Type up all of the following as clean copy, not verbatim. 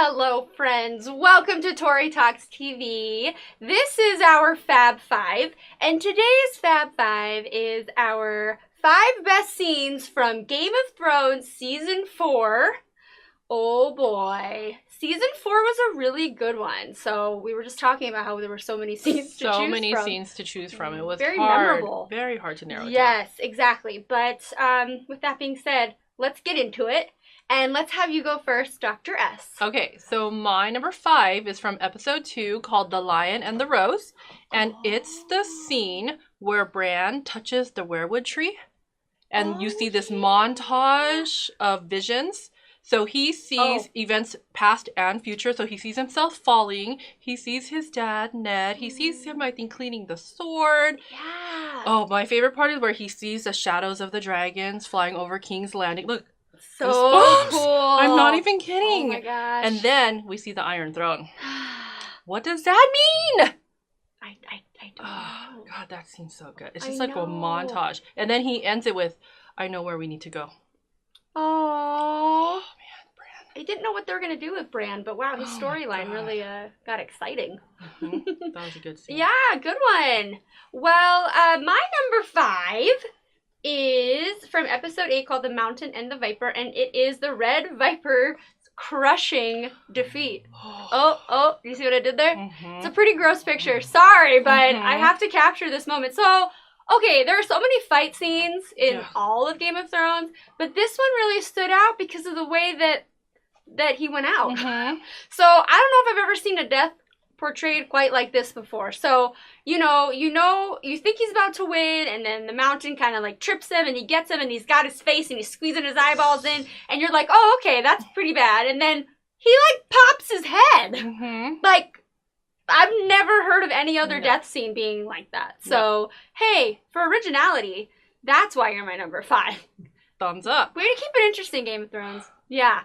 Hello, friends. Welcome to Tori Talks TV. This is our Fab 5, and today's Fab 5 is our 5 best scenes from Game of Thrones Season 4. Oh boy. Season 4 was a really good one. So we were just talking about how there were so many scenes to choose from. So many scenes to choose from. It was very hard, memorable. Very hard to narrow it down. Yes, exactly. But with that being said, let's get into it. And let's have you go first, Dr. S. Okay, so my number 5 is from episode 2 called The Lion and the Rose. And it's the scene where Bran touches the weirwood tree. And you see this montage of visions. So he sees events past and future. So he sees himself falling. He sees his dad, Ned. He sees him, I think, cleaning the sword. Yeah. Oh, my favorite part is where he sees the shadows of the dragons flying over King's Landing. Look. So cool. I'm not even kidding. Oh my gosh. And then we see the Iron Throne. What does that mean? I don't know. God, that seems so good. It's just like a montage. And then he ends it with, I know where we need to go. Oh man, Bran. I didn't know what they were going to do with Bran, but wow, his storyline really got exciting. That was a good scene. Yeah, good one. Well, my number 5 is from episode 8 called The Mountain and the Viper, and it is the Red Viper crushing defeat. Oh, you see what I did there? It's a pretty gross picture. Sorry, but I have to capture this moment. So, okay, there are so many fight scenes in all of Game of Thrones, but this one really stood out because of the way that he went out. So, I don't know if I've ever seen a death portrayed quite like this before. So, you think he's about to win, and then the mountain kind of like trips him, and he gets him, and he's got his face, and he's squeezing his eyeballs in, and you're like, oh, okay, that's pretty bad. And then he like pops his head. Like, I've never heard of any other death scene being like that. So, hey, for originality, that's why you're my number 5. Thumbs up. Way to keep it interesting, Game of Thrones. Yeah.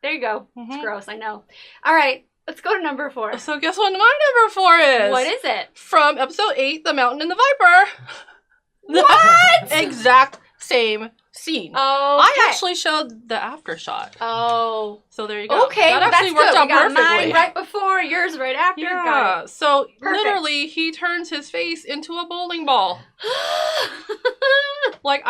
There you go. It's gross, I know. All right. Let's go to number 4. So guess what my number 4 is? What is it? From episode 8, The Mountain and the Viper. What? Exact same scene. Oh, I actually showed the after shot. Oh. So there you go. Okay, that actually worked out perfectly. Mine right before, yours right after. Yeah. Got it. So Perfect. literally, he turns his face into a bowling ball. Like,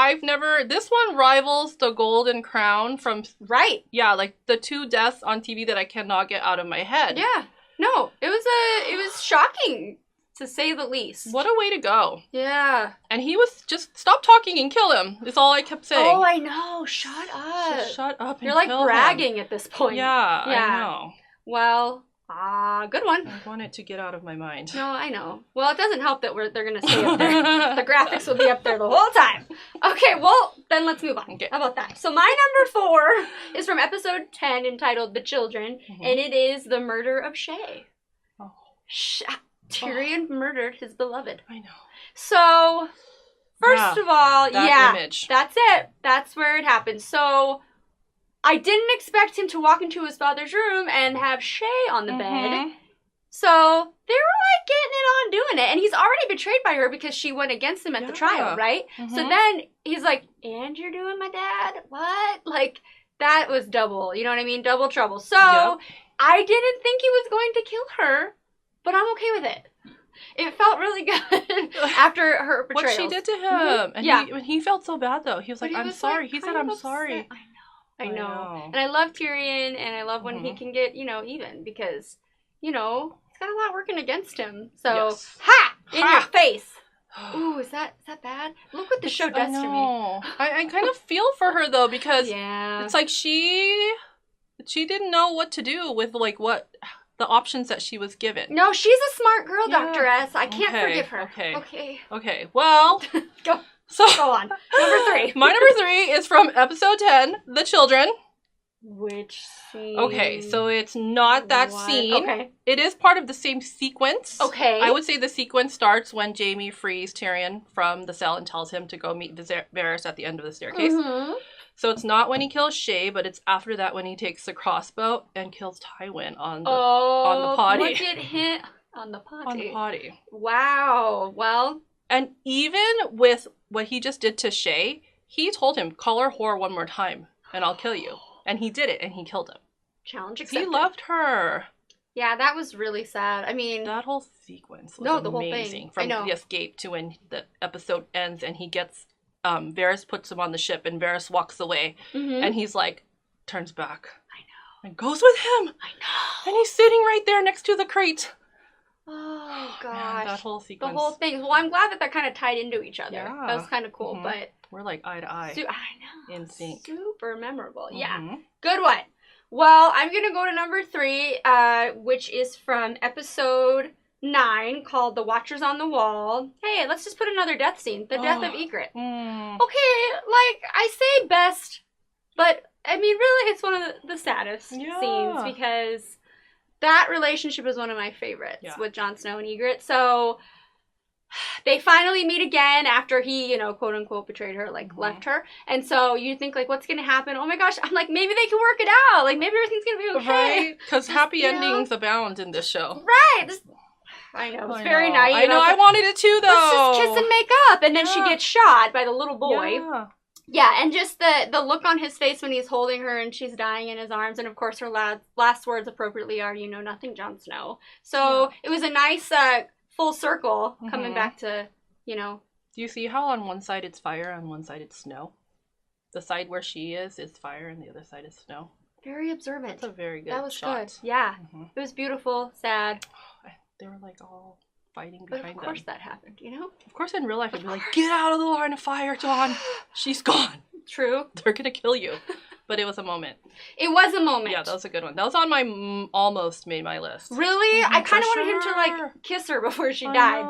this one rivals the Golden Crown from... Right. Yeah, like the 2 deaths on TV that I cannot get out of my head. Yeah. No, it was shocking, to say the least. What a way to go. Yeah. And he was just, stop talking and kill him, is all I kept saying. Oh, I know. Shut up. Just shut up and kill You're like bragging him. at this point. Yeah, I know. Well... good one. I want it to get out of my mind. No, I know. Well, it doesn't help that they're going to stay up there. The graphics will be up there the whole time. Okay, well, then let's move on. Okay. How about that? So my number 4 is from episode 10 entitled The Children, and it is the murder of Shae. Oh. Tyrion murdered his beloved. I know. So, first of all, image. That's it. That's where it happened. So... I didn't expect him to walk into his father's room and have Shae on the bed. So they were like getting it on doing it. And he's already betrayed by her because she went against him at the trial, right? So then he's like, and you're doing my dad? What? Like, that was double, you know what I mean? Double trouble. So I didn't think he was going to kill her, but I'm okay with it. It felt really good after her betrayal. What she did to him. And he felt so bad, though. He was like, I'm sorry. He said, I'm sorry. I know. And I love Tyrion, and I love when he can get, even, because, he's got a lot working against him. So, in your face. Ooh, is that bad? Look what the show does to me. I kind of feel for her, though, because it's like she didn't know what to do with, like, what the options that she was given. No, she's a smart girl, Dr. S. I can't forgive her. Okay, well... Go on. Number 3. My number 3 is from episode 10, The Children. Which scene? Okay, so it's not that scene. Okay. It is part of the same sequence. Okay. I would say the sequence starts when Jaime frees Tyrion from the cell and tells him to go meet Varys at the end of the staircase. So it's not when he kills Shae, but it's after that when he takes the crossbow and kills Tywin on the potty. Look at him on the potty. On the potty. Wow. Well... And even with what he just did to Shae, he told him, call her whore one more time, and I'll kill you. And he did it, and he killed him. Challenge accepted. He loved her. Yeah, that was really sad. I mean, that whole sequence was the whole amazing. thing. From the escape to when the episode ends and he gets, Varys puts him on the ship and Varys walks away. And he's like, turns back. I know. And goes with him. I know. And he's sitting right there next to the crate. Oh, gosh. Man, that whole sequence. The whole thing. Well, I'm glad that kind of tied into each other. Yeah. That was kind of cool, but... We're like eye to eye. I know. In sync. Super memorable. Yeah. Good one. Well, I'm going to go to number 3, which is from episode 9, called The Watchers on the Wall. Hey, let's just put another death scene. The death of Ygritte. Okay, like, I say best, but, I mean, really, it's one of the saddest scenes, because that relationship is one of my favorites with Jon Snow and Ygritte. So... they finally meet again after he, quote unquote betrayed her, left her. And so you think, what's going to happen? Oh my gosh. I'm like, maybe they can work it out. Like, maybe everything's going to be okay. Right? Because happy endings abound in this show. Right. I know. It's very nice. I know. I wanted it too, though. Let's just kiss and make up. And then she gets shot by the little boy. Yeah, and just the look on his face when he's holding her and she's dying in his arms. And, of course, her last words appropriately are, you know nothing, Jon Snow. So it was a nice... full circle coming back to, Do you see how on one side it's fire, on one side it's snow? The side where she is fire, and the other side is snow. Very observant. That's a very good shot. That was good. Yeah. It was beautiful, sad. They were all fighting behind them. But of course that happened, Of course in real life it'd be like, get out of the line of fire, Jon. She's gone. True. They're going to kill you. But it was a moment. It was a moment. Yeah, that was a good one. That was on my almost made my list. Really? I kind of wanted him to kiss her before she died,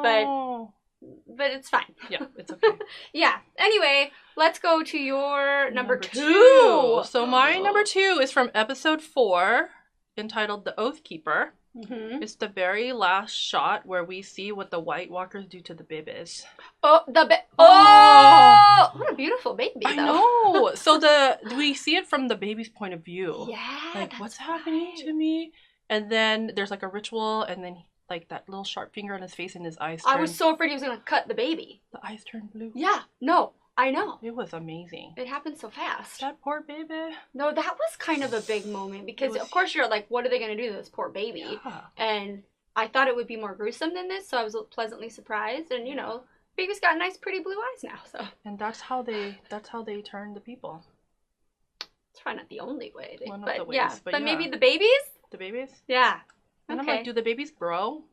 but it's fine. Yeah, it's okay. Yeah. Anyway, let's go to your number 2. So my number 2 is from episode 4, entitled "The Oath Keeper." It's the very last shot where we see what the White Walkers do to the babies. What a beautiful baby, though. I know. So we see it from the baby's point of view. Yeah. What's happening to me? And then there's a ritual, and then that little sharp finger on his face and his eyes turn... I was so afraid he was going to cut the baby. The eyes turn blue. Yeah. No. I know. It was amazing. It happened so fast. That poor baby. No, that was kind of a big moment because, of course, you're like, what are they going to do to this poor baby? Yeah. And I thought it would be more gruesome than this, so I was pleasantly surprised. And, baby's got nice, pretty blue eyes now, so. And that's how they turn the people. It's probably not the only way. One of the ways, but maybe the babies? The babies? Yeah. And I'm like, do the babies grow?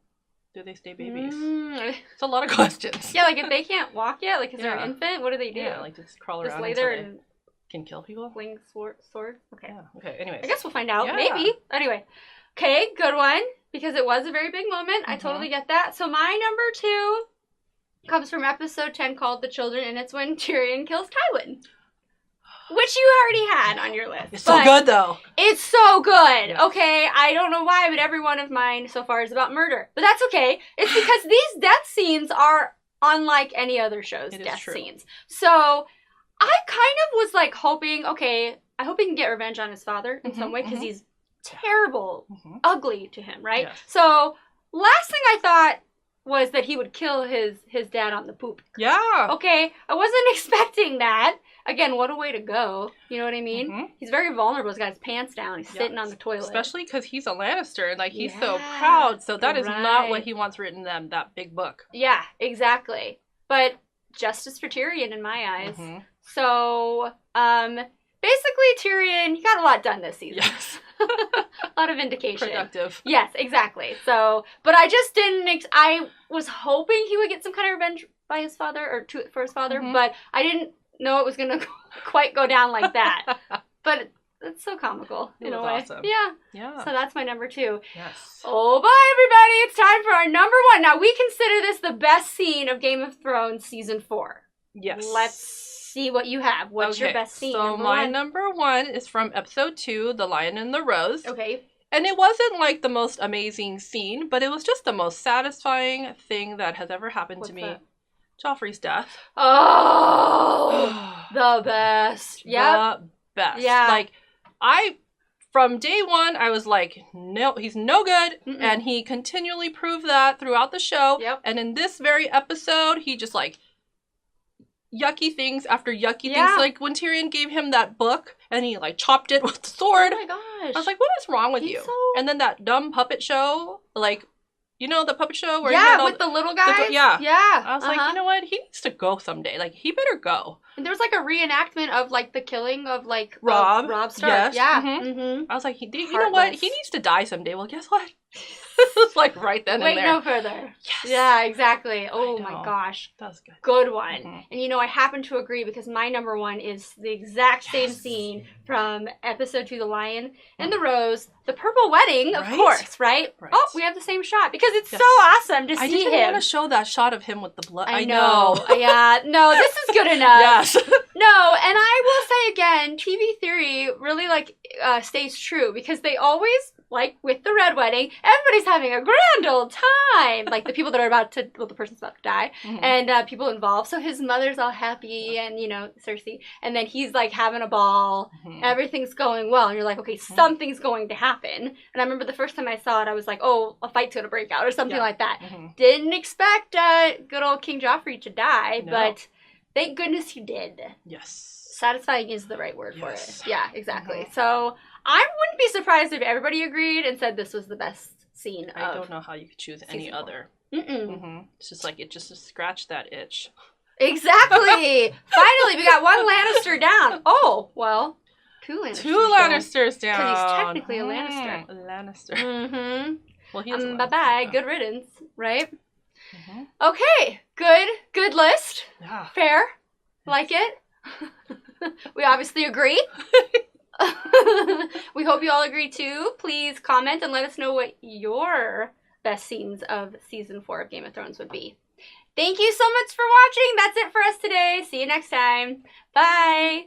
Do they stay babies? It's a lot of questions. Yeah, if they can't walk yet, is there an infant? What do they do? Yeah, just crawl around. Just lay there and can kill people. Fling sword. Okay. Yeah. Okay. Anyways, I guess we'll find out. Yeah. Maybe. Anyway. Okay. Good one because it was a very big moment. I totally get that. So my number 2 comes from episode 10 called "The Children," and it's when Tyrion kills Tywin. Which you already had on your list. It's so good, though. It's so good. Yes. Okay, I don't know why, but every one of mine so far is about murder. But that's okay. It's because these death scenes are unlike any other show's death scenes. So I kind of was hoping, okay, I hope he can get revenge on his father in some way because he's terrible, ugly to him, right? Yes. So last thing I thought was that he would kill his dad on the poop. Yeah. Okay, I wasn't expecting that. Again, what a way to go. You know what I mean? He's very vulnerable. He's got his pants down. He's sitting on the toilet. Especially because he's a Lannister and he's so proud. So that is not what he wants written in that big book. Yeah, exactly. But justice for Tyrion in my eyes. So, basically Tyrion, he got a lot done this season. Yes. A lot of vindication. Productive. Yes, exactly. So, but I just didn't, I was hoping he would get some kind of revenge by his father, or for his father, but I didn't know it was going to quite go down like that. But it's so comical in a way. Awesome. Yeah. So that's my number 2. Yes. Oh, bye, everybody. It's time for our number 1. Now, we consider this the best scene of Game of Thrones Season 4. Yes. Let's see what you have. What's your best scene? So my number 1 is from episode 2, The Lion and the Rose. Okay. And it wasn't the most amazing scene, but it was just the most satisfying thing that has ever happened to me. That? Joffrey's death. Oh, the best. Yeah. The best. Yeah. From day one, I was like, no, he's no good. And he continually proved that throughout the show. Yep. And in this very episode, he just yucky things after yucky Yeah. things. Like when Tyrion gave him that book and he like chopped it with the sword. Oh my gosh. I was like, what is wrong with He's you? so- And then that dumb puppet show, like, you know, the puppet show where yeah, he with the little guys. yeah. Yeah. I was like, you know what? He needs to go someday. Like, he better go. And there was like a reenactment of like the killing of like Robb. Robb Stark. Yes. Yeah. Mhm. Mm-hmm. I was like, you know what? Heartless. He needs to die someday. Well, guess what? It's like right then Wait and there. no further. Yes. Yeah, exactly. Oh my know. gosh. That was good. Good one. Mhm. And you know, I happen to agree because my number one is the exact same Yes. scene from episode 2, The Lion and the Rose, the purple wedding, of Right? course, right? Right. Oh, we have the same shot because it's Yes. so awesome to I see didn't him. want to show that shot of him with the blood. I know. Yeah. No, this is good enough. Yes. No, and I will say again, TV theory really like stays true because they always, like with the red wedding, everybody's having a grand old time. Like the people that are about to, well, the person's about to die, Mhm. and people involved. So his mother's all happy, and you know, Cersei, and then he's like having a ball. Mhm. Everything's going well, and you're like, okay, something's going to happen. And I remember the first time I saw it, I was like, oh, a fight's gonna break out or something Yeah. like that. Mhm. Didn't expect good old King Joffrey to die, No. but thank goodness he did. Yes. Satisfying is the right word for Yes. it. Yeah, exactly. Mhm. So I wouldn't be surprised if everybody agreed and said this was the best scene I of don't know how you could choose any season 4. other. Mm-mm. It's just like it just scratched that itch. Exactly. Finally, we got one Lannister down. Oh, well, two Lannisters. Two Lannisters down. Because he's technically a Lannister. Lannister. Mm-hmm. Well, he is a Lannister. Bye-bye. Yeah. Good riddance, right? Mhm. Okay. Good list. Yeah. Fair. Like it. We obviously agree. We hope you all agree too. Please comment and let us know what your best scenes of season 4 of Game of Thrones would be. Thank you so much for watching. That's it for us today. See you next time. Bye.